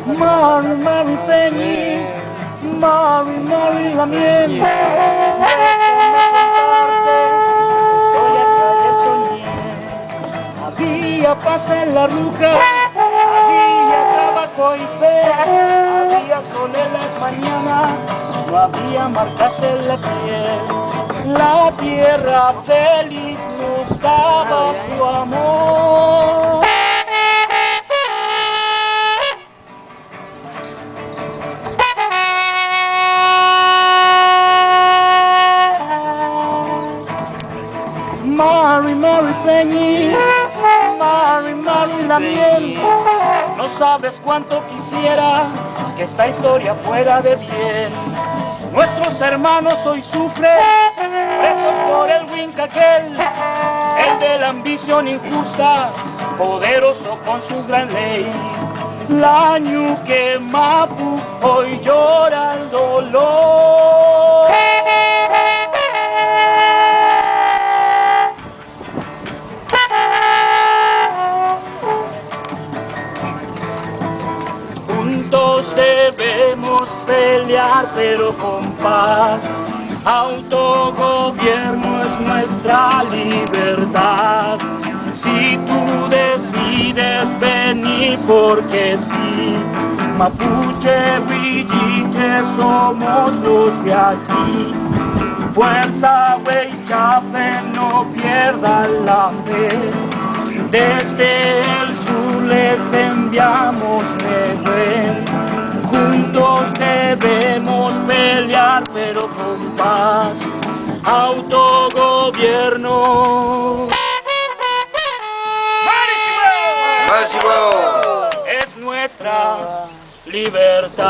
Mari, Mari Peñi, Mari, Mari la miel. Había paz en la ruca, había tabaco y fe, había sol en las mañanas, no había marcas en la piel. La tierra feliz nos daba su amor. Mari, Mari Peñi, Mari, Mari la miel. No sabes cuánto quisiera que esta historia fuera de bien. Nuestros hermanos hoy sufren, presos por el Wincaquel, el de la ambición injusta, poderoso con su gran ley. La Ñuque Mapu hoy llora el dolor. Juntos debemos pelear, pero con paz. Autogobierno es nuestra libertad. Si tú decides venir porque sí, Mapuche, Huilliche, somos los de aquí. Fuerza, Huaychafe, no pierdan la fe. Desde el sur les enviamos Nehuén. Juntos debemos pelear, pero con paz. Autogobierno es nuestra libertad.